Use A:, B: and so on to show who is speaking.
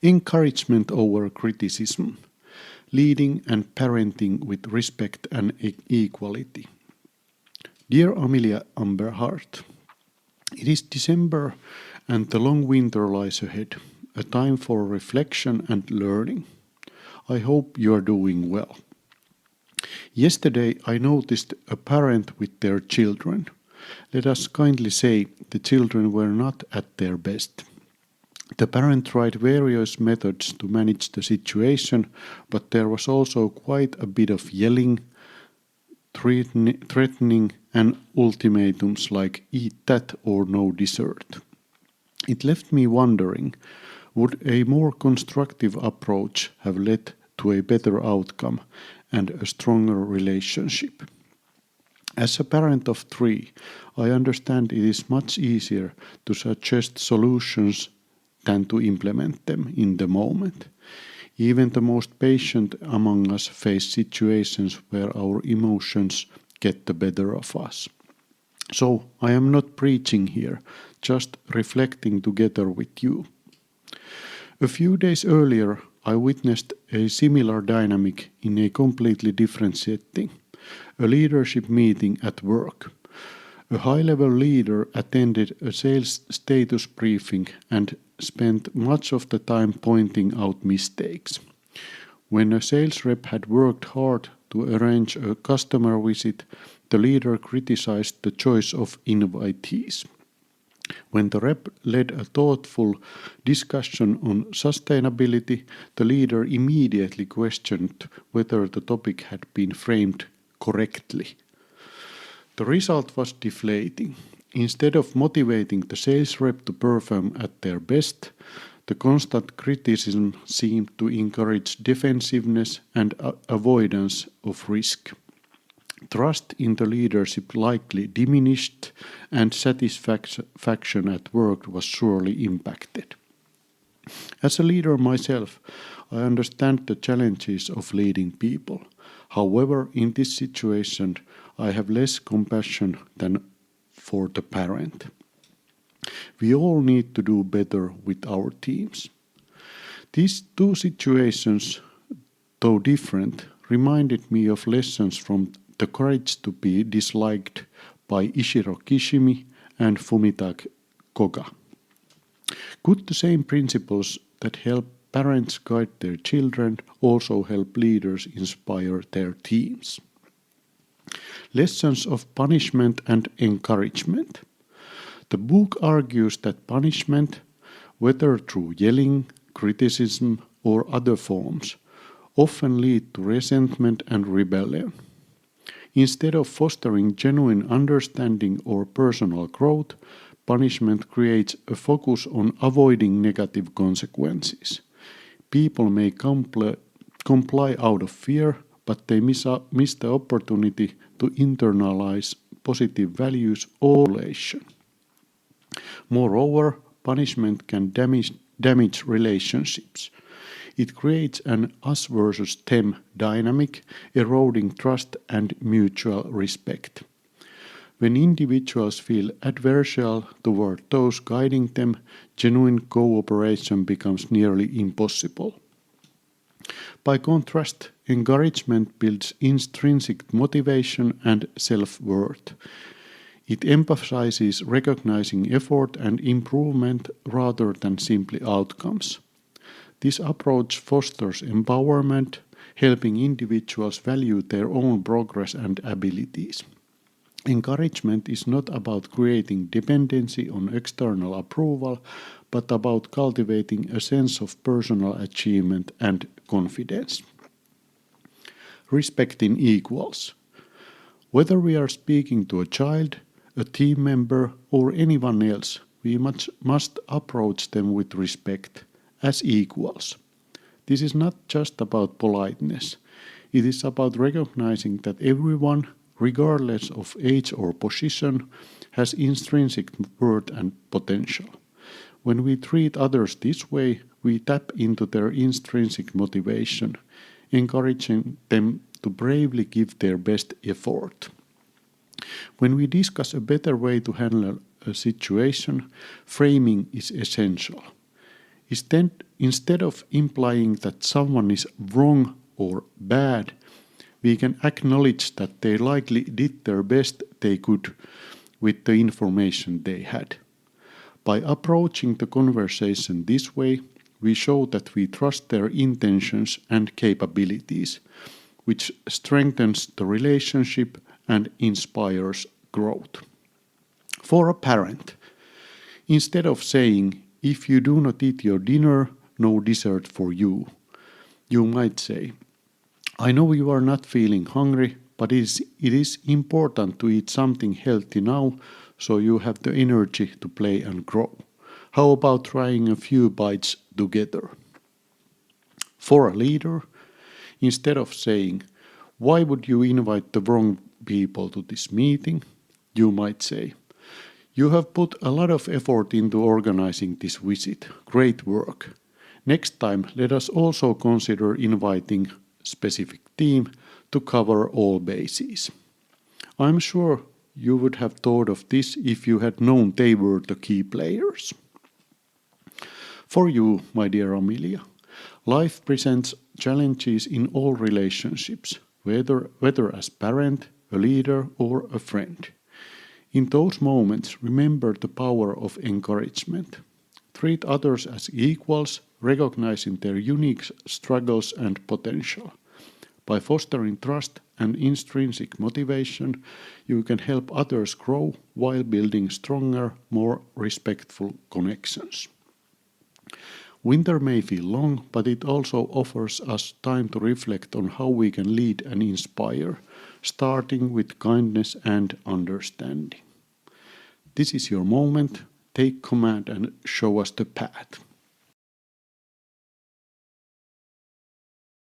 A: Encouragement over criticism. Leading and parenting with respect and equality. Dear Amelia Emberhart, it is December and the long winter lies ahead, a time for reflection and learning. I hope you are doing well. Yesterday I noticed a parent with their children. Let us kindly say the children were not at their best. The parent tried various methods to manage the situation, but there was also quite a bit of yelling, threatening, and ultimatums like eat that or no dessert. It left me wondering, would a more constructive approach have led to a better outcome and a stronger relationship? As a parent of 3, I understand it is much easier to suggest solutions than to implement them in the moment. Even the most patient among us face situations where our emotions get the better of us. So I am not preaching here, just reflecting together with you. A few days earlier, I witnessed a similar dynamic in a completely different setting, a leadership meeting at work. A high-level leader attended a sales status briefing and spent much of the time pointing out mistakes. When a sales rep had worked hard to arrange a customer visit, the leader criticized the choice of invitees. When the rep led a thoughtful discussion on sustainability, the leader immediately questioned whether the topic had been framed correctly. The result was deflating. Instead of motivating the sales rep to perform at their best, the constant criticism seemed to encourage defensiveness and avoidance of risk. Trust in the leadership likely diminished, and satisfaction at work was surely impacted. As a leader myself, I understand the challenges of leading people. However, in this situation, I have less compassion than for the parent. We all need to do better with our teams. These two situations, though different, reminded me of lessons from The Courage to be Disliked by Ishiro Kishimi and Fumitake Koga. Could the same principles that help parents guide their children also help leaders inspire their teams? Lessons of punishment and encouragement. The book argues that punishment, whether through yelling, criticism, or other forms, often lead to resentment and rebellion. Instead of fostering genuine understanding or personal growth, punishment creates a focus on avoiding negative consequences. People may comply out of fear, but they miss the opportunity to internalize positive values or relation. Moreover, punishment can damage relationships. It creates an us versus them dynamic, eroding trust and mutual respect. When individuals feel adversarial toward those guiding them, genuine cooperation becomes nearly impossible. By contrast, encouragement builds intrinsic motivation and self-worth. It emphasizes recognizing effort and improvement rather than simply outcomes. This approach fosters empowerment, helping individuals value their own progress and abilities. Encouragement is not about creating dependency on external approval, but about cultivating a sense of personal achievement and confidence. Respecting equals. Whether we are speaking to a child, a team member, or anyone else, we must approach them with respect, as equals. This is not just about politeness. It is about recognizing that everyone, regardless of age or position, has intrinsic worth and potential. When we treat others this way, we tap into their intrinsic motivation, encouraging them to bravely give their best effort. When we discuss a better way to handle a situation, framing is essential. Instead of implying that someone is wrong or bad, we can acknowledge that they likely did their best they could with the information they had. By approaching the conversation this way, we show that we trust their intentions and capabilities, which strengthens the relationship and inspires growth. For a parent, instead of saying, "If you do not eat your dinner, no dessert for you," you might say, "I know you are not feeling hungry, but it is important to eat something healthy now so you have the energy to play and grow. How about trying a few bites together?" For a leader, instead of saying, "Why would you invite the wrong people to this meeting?" you might say, "You have put a lot of effort into organizing this visit. Great work. Next time, let us also consider inviting specific team to cover all bases." I'm sure you would have thought of this if you had known they were the key players. For you, my dear Amelia, life presents challenges in all relationships, whether as parent, a leader, or a friend. In those moments, remember the power of encouragement. Treat others as equals, recognizing their unique struggles and potential. By fostering trust and intrinsic motivation, you can help others grow while building stronger, more respectful connections. Winter may feel long, but it also offers us time to reflect on how we can lead and inspire, starting with kindness and understanding. This is your moment. Take command and show us the path.